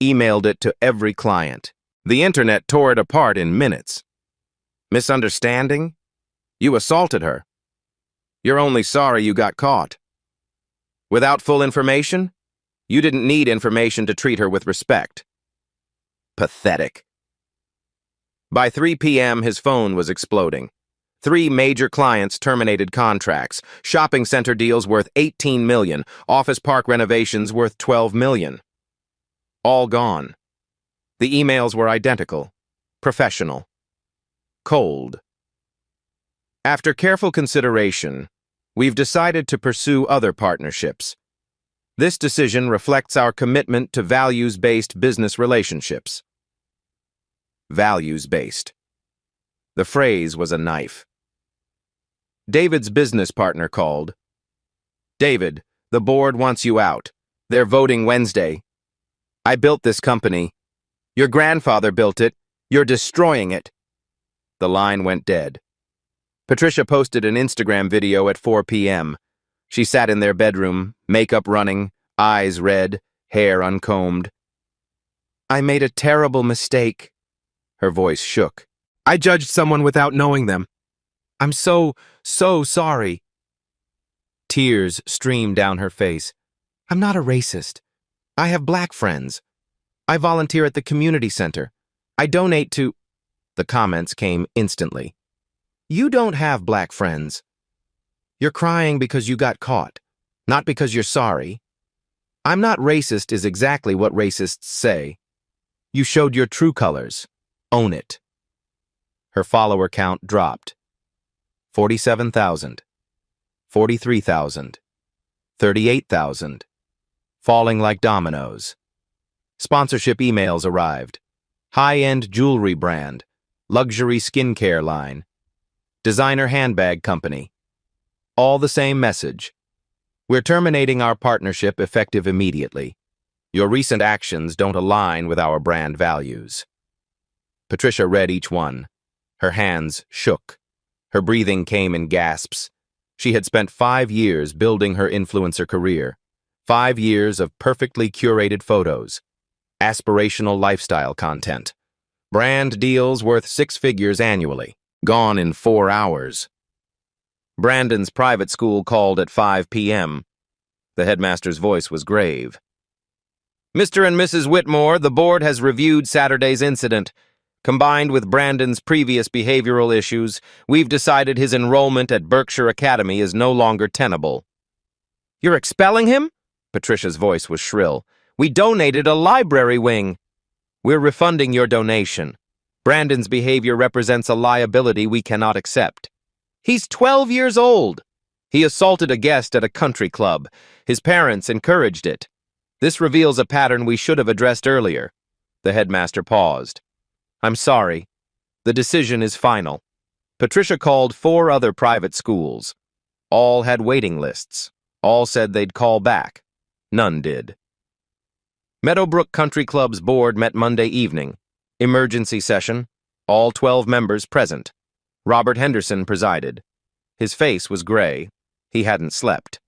emailed it to every client. The internet tore it apart in minutes. Misunderstanding? You assaulted her. You're only sorry you got caught. Without full information? You didn't need information to treat her with respect. Pathetic. By 3 p.m., his phone was exploding. 3 major clients terminated contracts, shopping center deals worth $18 million, office park renovations worth $12 million. All gone. The emails were identical, professional, cold. After careful consideration, we've decided to pursue other partnerships. This decision reflects our commitment to values-based business relationships. Values-based. The phrase was a knife. David's business partner called. David, the board wants you out. They're voting Wednesday. I built this company. Your grandfather built it. You're destroying it. The line went dead. Patricia posted an Instagram video at 4 p.m. She sat in their bedroom, makeup running, eyes red, hair uncombed. I made a terrible mistake. Her voice shook. I judged someone without knowing them. I'm so sorry. Tears streamed down her face. I'm not a racist. I have black friends. I volunteer at the community center. I donate to... The comments came instantly. You don't have black friends. You're crying because you got caught, not because you're sorry. I'm not racist is exactly what racists say. You showed your true colors. Own it. Her follower count dropped. 47,000. 43,000. 38,000. Falling like dominoes. Sponsorship emails arrived. High-end jewelry brand. Luxury skincare line. Designer handbag company. All the same message. We're terminating our partnership effective immediately. Your recent actions don't align with our brand values. Patricia read each one. Her hands shook. Her breathing came in gasps. She had spent 5 years building her influencer career. 5 years of perfectly curated photos. Aspirational lifestyle content. Brand deals worth 6 figures annually. Gone in 4 hours. Brandon's private school called at 5 p.m. The headmaster's voice was grave. Mr. and Mrs. Whitmore, the board has reviewed Saturday's incident. Combined with Brandon's previous behavioral issues, we've decided his enrollment at Berkshire Academy is no longer tenable. You're expelling him? Patricia's voice was shrill. We donated a library wing. We're refunding your donation. Brandon's behavior represents a liability we cannot accept. He's 12 years old. He assaulted a guest at a country club. His parents encouraged it. This reveals a pattern we should have addressed earlier. The headmaster paused. I'm sorry. The decision is final. Patricia called 4 other private schools. All had waiting lists. All said they'd call back. None did. Meadowbrook Country Club's board met Monday evening. Emergency session. All 12 members present. Robert Henderson presided. His face was gray. He hadn't slept.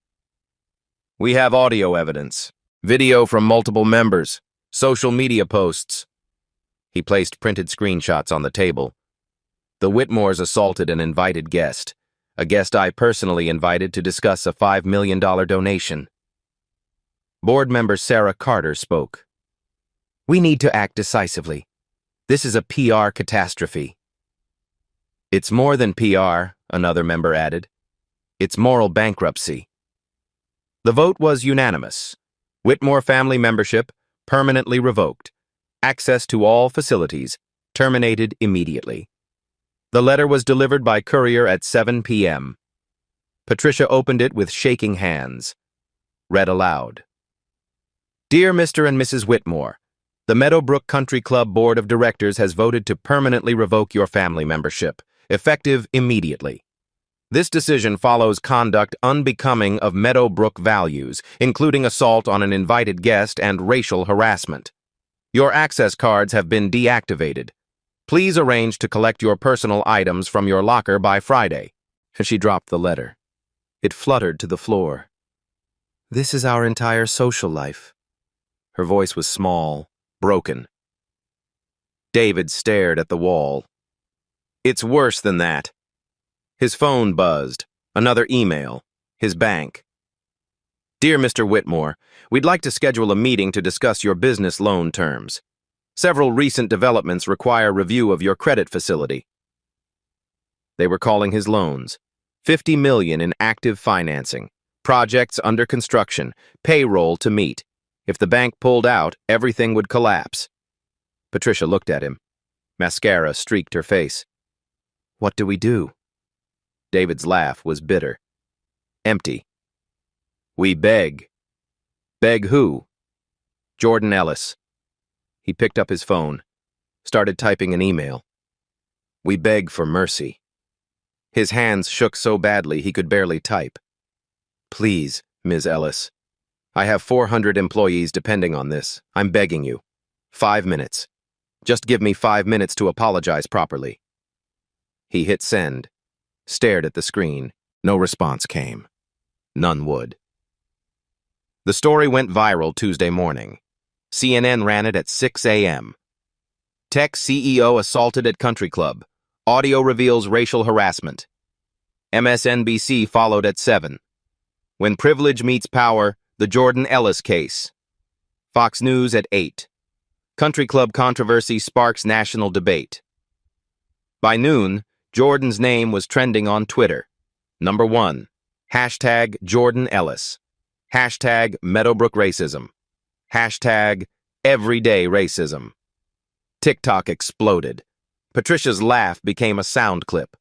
We have audio evidence. Video from multiple members. Social media posts. He placed printed screenshots on the table. The Whitmores assaulted an invited guest, a guest I personally invited to discuss a $5 million donation. Board member Sarah Carter spoke. We need to act decisively. This is a PR catastrophe. It's more than PR, another member added. It's moral bankruptcy. The vote was unanimous. Whitmore family membership permanently revoked. Access to all facilities terminated immediately. The letter was delivered by courier at 7 p.m. Patricia opened it with shaking hands. Read aloud. Dear Mr. and Mrs. Whitmore, the Meadowbrook Country Club Board of Directors has voted to permanently revoke your family membership, effective immediately. This decision follows conduct unbecoming of Meadowbrook values, including assault on an invited guest and racial harassment. Your access cards have been deactivated. Please arrange to collect your personal items from your locker by Friday. She dropped the letter. It fluttered to the floor. This is our entire social life. Her voice was small, broken. David stared at the wall. It's worse than that. His phone buzzed. Another email. His bank. Dear Mr. Whitmore, we'd like to schedule a meeting to discuss your business loan terms. Several recent developments require review of your credit facility. They were calling his loans. $50 million in active financing, projects under construction, payroll to meet. If the bank pulled out, everything would collapse. Patricia looked at him. Mascara streaked her face. What do we do? David's laugh was bitter. Empty. We beg. Beg who? Jordan Ellis. He picked up his phone, started typing an email. We beg for mercy. His hands shook so badly he could barely type. Please, Ms. Ellis. I have 400 employees depending on this. I'm begging you. 5 minutes. Just give me 5 minutes to apologize properly. He hit send, stared at the screen. No response came. None would. The story went viral Tuesday morning. CNN ran it at 6 a.m. Tech CEO assaulted at country club. Audio reveals racial harassment. MSNBC followed at 7. When privilege meets power, the Jordan Ellis case. Fox News at 8. Country club controversy sparks national debate. By noon, Jordan's name was trending on Twitter. Number 1. Hashtag Jordan Ellis. Hashtag Meadowbrook racism. Hashtag everyday racism. TikTok exploded. Patricia's laugh became a sound clip.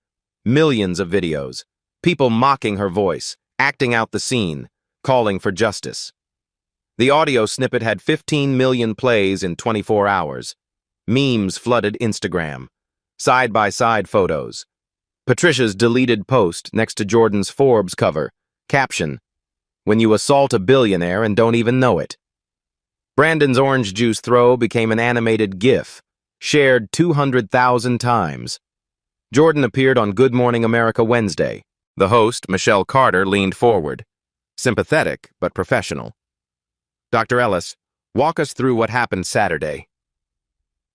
Millions of videos. People mocking her voice, acting out the scene, calling for justice. The audio snippet had 15 million plays in 24 hours. Memes flooded Instagram. Side-by-side photos. Patricia's deleted post next to Jordan's Forbes cover. Caption: When you assault a billionaire and don't even know it. Brandon's orange juice throw became an animated GIF, shared 200,000 times. Jordan appeared on Good Morning America Wednesday. The host, Michelle Carter, leaned forward. Sympathetic, but professional. Dr. Ellis, walk us through what happened Saturday.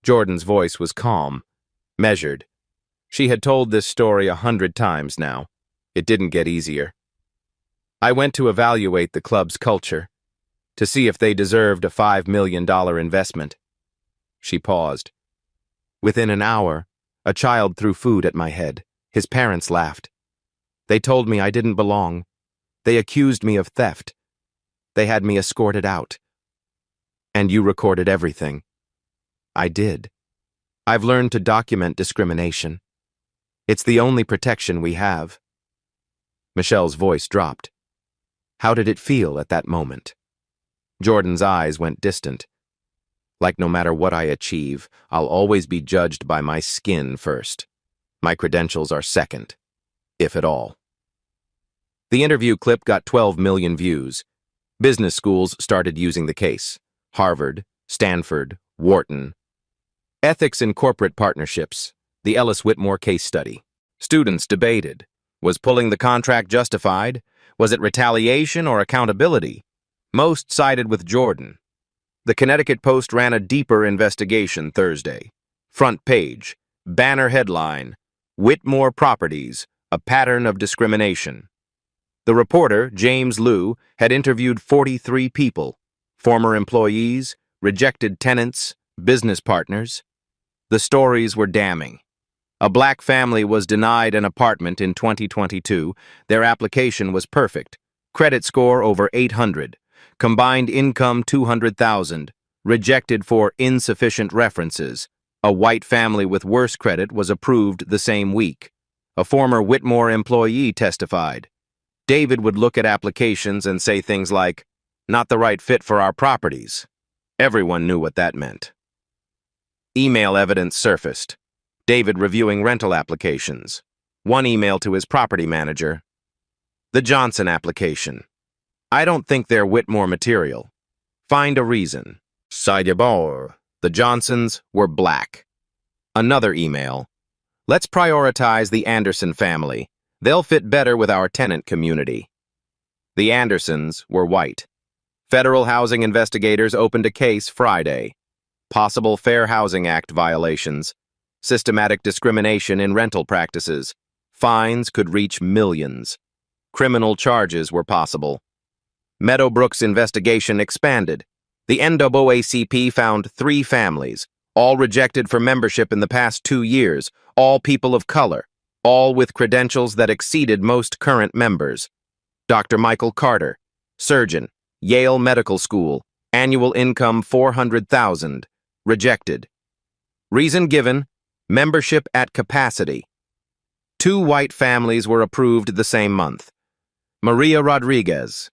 Jordan's voice was calm, measured. She had told this story 100 times now. It didn't get easier. I went to evaluate the club's culture, to see if they deserved a $5 million investment. She paused. Within an hour, a child threw food at my head. His parents laughed. They told me I didn't belong. They accused me of theft. They had me escorted out. And you recorded everything. I did. I've learned to document discrimination. It's the only protection we have. Michelle's voice dropped. How did it feel at that moment? Jordan's eyes went distant. Like no matter what I achieve, I'll always be judged by my skin first. My credentials are second, if at all. The interview clip got 12 million views. Business schools started using the case. Harvard, Stanford, Wharton. Ethics in Corporate Partnerships, the Ellis Whitmore case study. Students debated. Was pulling the contract justified? Was it retaliation or accountability? Most sided with Jordan. The Connecticut Post ran a deeper investigation Thursday. Front page, banner headline, Whitmore Properties, a pattern of discrimination. The reporter, James Liu, had interviewed 43 people, former employees, rejected tenants, business partners. The stories were damning. A black family was denied an apartment in 2022. Their application was perfect. Credit score over 800. Combined income 200,000. Rejected for insufficient references. A white family with worse credit was approved the same week. A former Whitmore employee testified. David would look at applications and say things like, "Not the right fit for our properties." Everyone knew what that meant. Email evidence surfaced. David reviewing rental applications. One email to his property manager. The Johnson application. "I don't think they're Whitmore material. Find a reason." Sidebar. The Johnsons were black. Another email. "Let's prioritize the Anderson family. They'll fit better with our tenant community." The Andersons were white. Federal housing investigators opened a case Friday. Possible Fair Housing Act violations. Systematic discrimination in rental practices. Fines could reach millions. Criminal charges were possible. Meadowbrook's investigation expanded. The NAACP found 3 families, all rejected for membership in the past 2 years, all people of color, all with credentials that exceeded most current members. Dr. Michael Carter, surgeon, Yale Medical School, annual income $400,000, rejected. Reason given, membership at capacity. 2 white families were approved the same month. Maria Rodriguez,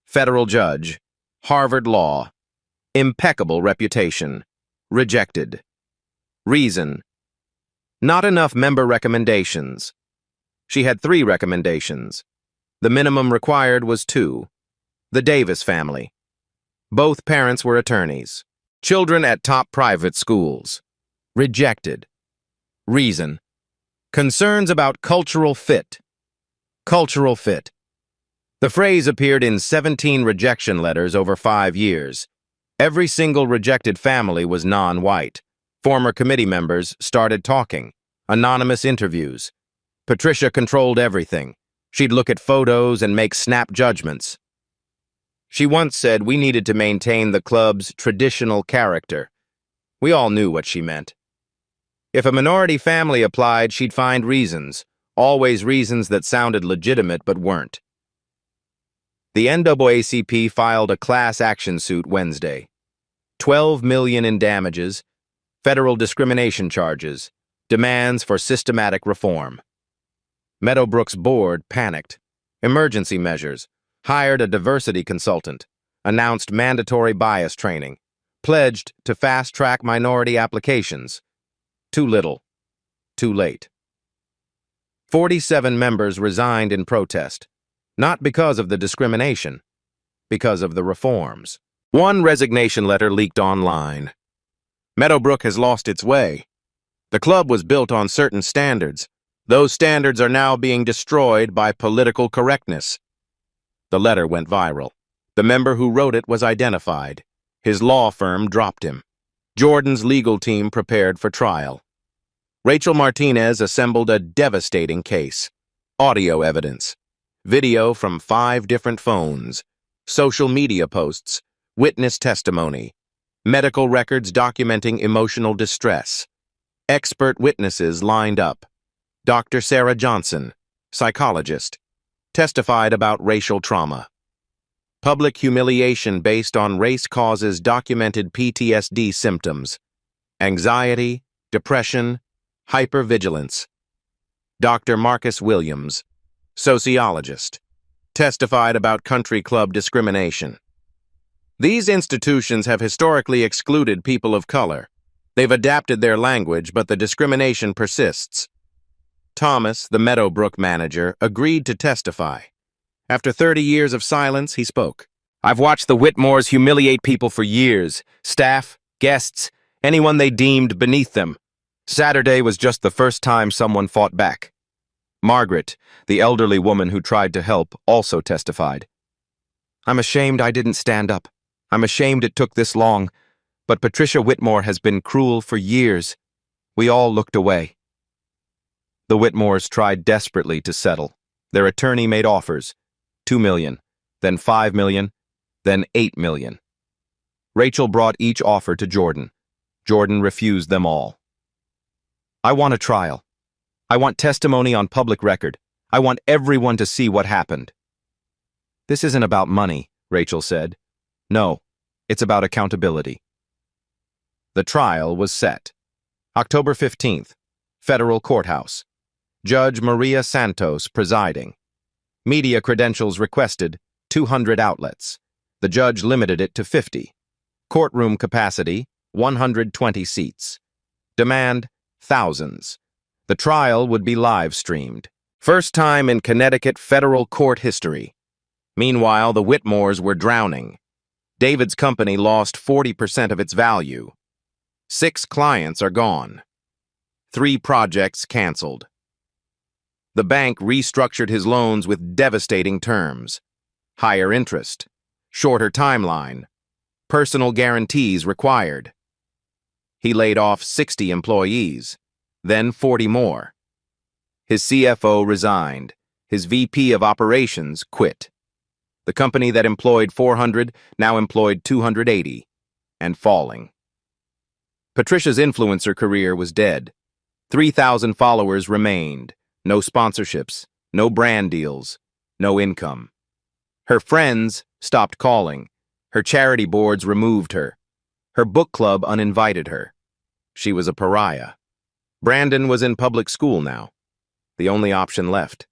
federal judge, Harvard Law, impeccable reputation, rejected. Reason, not enough member recommendations. She had 3 recommendations. The minimum required was 2. The Davis family. Both parents were attorneys. Children at top private schools. Rejected. Reason, concerns about cultural fit. Cultural fit. The phrase appeared in 17 rejection letters over 5 years. Every single rejected family was non-white. Former committee members started talking. Anonymous interviews. Patricia controlled everything. She'd look at photos and make snap judgments. She once said we needed to maintain the club's traditional character. We all knew what she meant. If a minority family applied, she'd find reasons, always reasons that sounded legitimate but weren't. The NAACP filed a class action suit Wednesday. $12 million in damages, federal discrimination charges, demands for systematic reform. Meadowbrook's board panicked. Emergency measures, hired a diversity consultant, announced mandatory bias training, pledged to fast-track minority applications. Too little, too late. 47 members resigned in protest, not because of the discrimination, because of the reforms. One resignation letter leaked online. Meadowbrook has lost its way. The club was built on certain standards. Those standards are now being destroyed by political correctness. The letter went viral. The member who wrote it was identified. His law firm dropped him. Jordan's legal team prepared for trial. Rachel Martinez assembled a devastating case. Audio evidence. Video from 5 different phones. Social media posts. Witness testimony. Medical records documenting emotional distress. Expert witnesses lined up. Dr. Sarah Johnson, psychologist, testified about racial trauma. Public humiliation based on race causes documented PTSD symptoms. Anxiety, depression, hypervigilance. Dr. Marcus Williams, sociologist, testified about country club discrimination. These institutions have historically excluded people of color. They've adapted their language, but the discrimination persists. Thomas, the Meadowbrook manager, agreed to testify. After 30 years of silence, he spoke. "I've watched the Whitmores humiliate people for years. Staff, guests, anyone they deemed beneath them. Saturday was just the first time someone fought back." Margaret, the elderly woman who tried to help, also testified. "I'm ashamed I didn't stand up. I'm ashamed it took this long. But Patricia Whitmore has been cruel for years. We all looked away." The Whitmores tried desperately to settle. Their attorney made offers. $2 million, then $5 million, then $8 million. Rachel brought each offer to Jordan. Jordan refused them all. "I want a trial. I want testimony on public record. I want everyone to see what happened." "This isn't about money," Rachel said. "No, it's about accountability." The trial was set. October 15th, Federal Courthouse. Judge Maria Santos presiding. Media credentials requested, 200 outlets. The judge limited it to 50. Courtroom capacity, 120 seats. Demand, thousands. The trial would be live-streamed. First time in Connecticut federal court history. Meanwhile, the Whitmores were drowning. David's company lost 40% of its value. 6 clients are gone. 3 projects canceled. The bank restructured his loans with devastating terms. Higher interest, shorter timeline, personal guarantees required. He laid off 60 employees, then 40 more. His CFO resigned. His VP of operations quit. The company that employed 400 now employed 280, and falling. Patricia's influencer career was dead. 3,000 followers remained. No sponsorships, no brand deals, no income. Her friends stopped calling. Her charity boards removed her. Her book club uninvited her. She was a pariah. Brandon was in public school now. The only option left.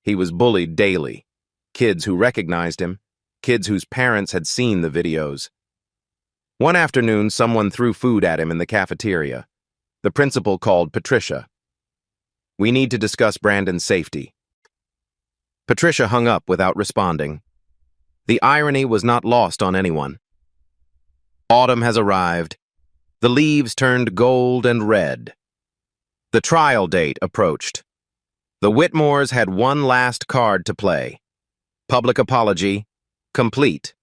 He was bullied daily. Kids who recognized him, kids whose parents had seen the videos. One afternoon, someone threw food at him in the cafeteria. The principal called Patricia. "We need to discuss Brandon's safety." Patricia hung up without responding. The irony was not lost on anyone. Autumn has arrived. The leaves turned gold and red. The trial date approached. The Whitmores had one last card to play. Public apology, complete,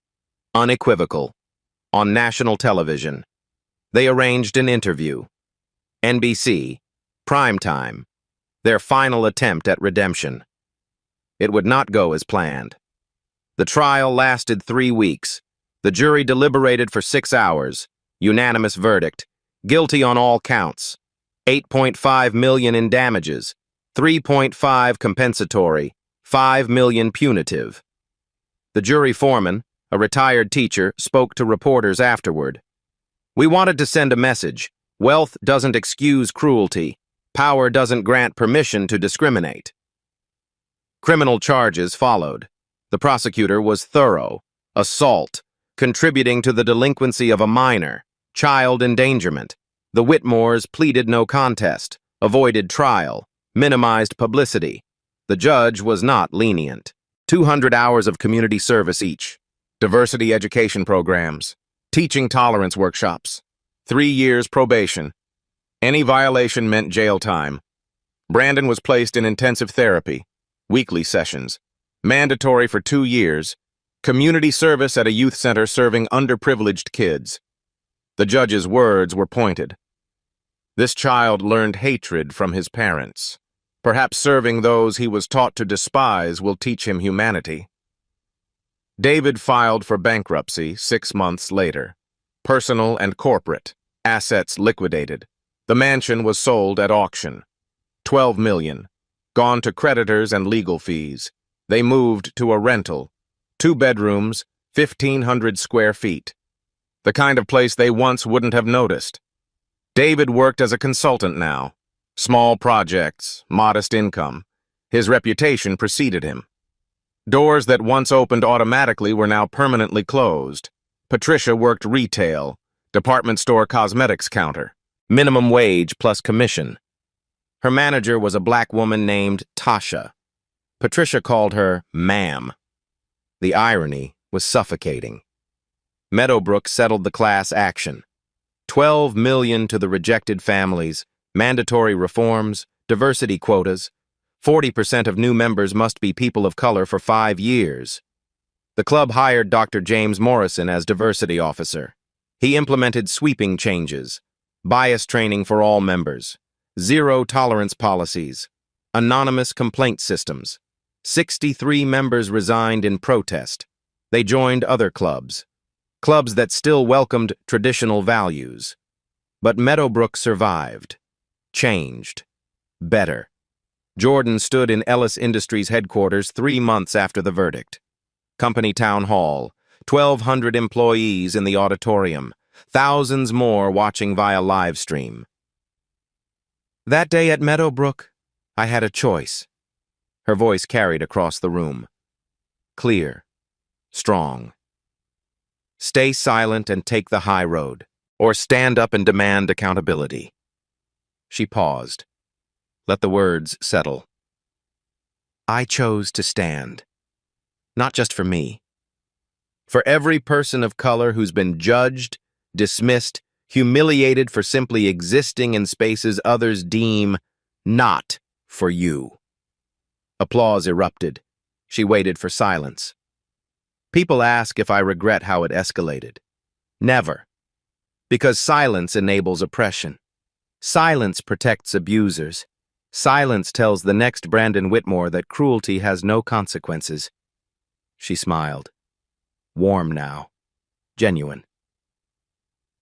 unequivocal, on national television. They arranged an interview. NBC, primetime, their final attempt at redemption. It would not go as planned. The trial lasted 3 weeks. The jury deliberated for 6 hours. Unanimous verdict. Guilty on all counts. $8.5 million in damages. $3.5 compensatory. $5 million punitive. The jury foreman, a retired teacher, spoke to reporters afterward. "We wanted to send a message. Wealth doesn't excuse cruelty. Power doesn't grant permission to discriminate." Criminal charges followed. The prosecutor was thorough. Assault, contributing to the delinquency of a minor, child endangerment. The Whitmores pleaded no contest, avoided trial, minimized publicity. The judge was not lenient. 200 hours of community service each. Diversity education programs. Teaching tolerance workshops. 3 years probation. Any violation meant jail time. Brandon was placed in intensive therapy. Weekly sessions. Mandatory for 2 years. Community service at a youth center serving underprivileged kids. The judge's words were pointed. This child learned hatred from his parents. Perhaps serving those he was taught to despise will teach him humanity. David filed for bankruptcy 6 months later. Personal and corporate. Assets liquidated. The mansion was sold at auction. $12 million. Gone to creditors and legal fees. They moved to a rental. 2 bedrooms, 1,500 square feet. The kind of place they once wouldn't have noticed. David worked as a consultant now. Small projects, modest income. His reputation preceded him. Doors that once opened automatically were now permanently closed. Patricia worked retail, department store cosmetics counter. Minimum wage plus commission. Her manager was a black woman named Tasha. Patricia called her ma'am. The irony was suffocating. Meadowbrook settled the class action. $12 million to the rejected families, mandatory reforms, diversity quotas. 40% of new members must be people of color for 5 years. The club hired Dr. James Morrison as diversity officer. He implemented sweeping changes, bias training for all members, zero tolerance policies, anonymous complaint systems. 63 members resigned in protest. They joined other clubs that still welcomed traditional values. But Meadowbrook survived, changed, better. Jordan stood in Ellis Industries headquarters 3 months after the verdict. Company town hall, 1,200 employees in the auditorium, thousands more watching via live stream. That day at Meadowbrook, I had a choice. Her voice carried across the room. Clear. Strong. Stay silent and take the high road, or stand up and demand accountability. She paused. Let the words settle. I chose to stand. Not just for me. For every person of color who's been judged, dismissed, humiliated for simply existing in spaces others deem not for you. Applause erupted. She waited for silence. People ask if I regret how it escalated. Never. Because silence enables oppression. Silence protects abusers. Silence tells the next Brandon Whitmore that cruelty has no consequences. She smiled. Warm now. Genuine.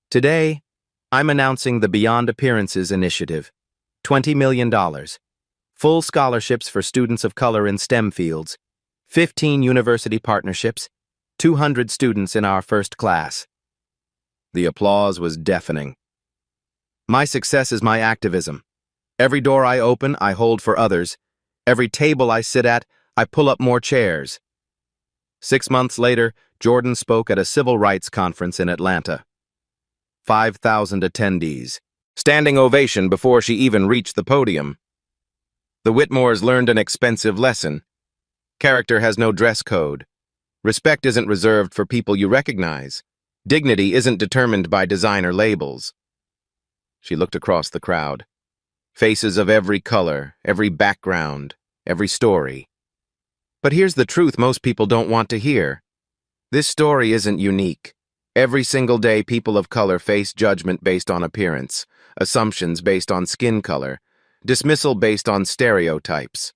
Today, I'm announcing the Beyond Appearances Initiative. $20 million. Full scholarships for students of color in STEM fields. 15 university partnerships. 200 students in our first class. The applause was deafening. My success is my activism. Every door I open, I hold for others. Every table I sit at, I pull up more chairs. 6 months later, Jordan spoke at a civil rights conference in Atlanta. 5,000 attendees. Standing ovation before she even reached the podium. The Whitmores learned an expensive lesson. Character has no dress code. Respect isn't reserved for people you recognize. Dignity isn't determined by designer labels. She looked across the crowd. Faces of every color, every background, every story. But here's the truth most people don't want to hear. This story isn't unique. Every single day, people of color face judgment based on appearance, assumptions based on skin color, dismissal based on stereotypes.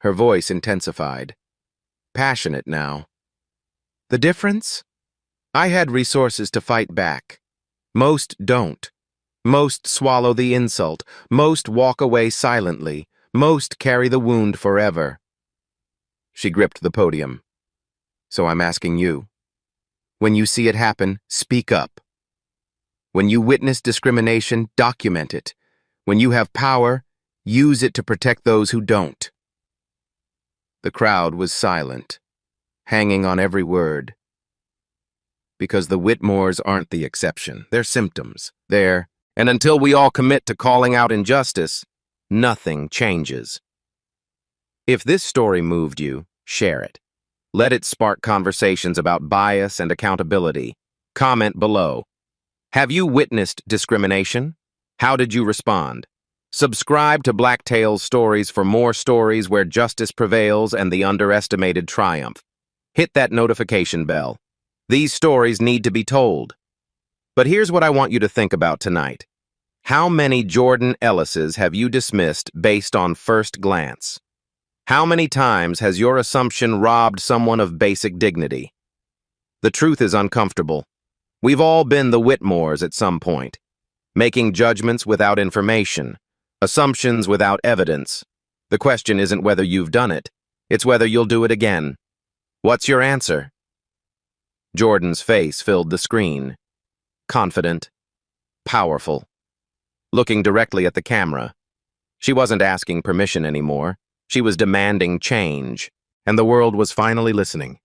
Her voice intensified. Passionate now. The difference? I had resources to fight back. Most don't. Most swallow the insult. Most walk away silently. Most carry the wound forever. She gripped the podium. So I'm asking you. When you see it happen, speak up. When you witness discrimination, document it. When you have power, use it to protect those who don't. The crowd was silent, hanging on every word. Because the Whitmores aren't the exception. They're symptoms. And until we all commit to calling out injustice, nothing changes. If this story moved you, share it. Let it spark conversations about bias and accountability. Comment below. Have you witnessed discrimination? How did you respond? Subscribe to Black Tales Stories for more stories where justice prevails and the underestimated triumph. Hit that notification bell. These stories need to be told. But here's what I want you to think about tonight. How many Jordan Ellises have you dismissed based on first glance? How many times has your assumption robbed someone of basic dignity? The truth is uncomfortable. We've all been the Whitmores at some point, making judgments without information, assumptions without evidence. The question isn't whether you've done it, it's whether you'll do it again. What's your answer? Jordan's face filled the screen. Confident, powerful, looking directly at the camera. She wasn't asking permission anymore. She was demanding change, and the world was finally listening.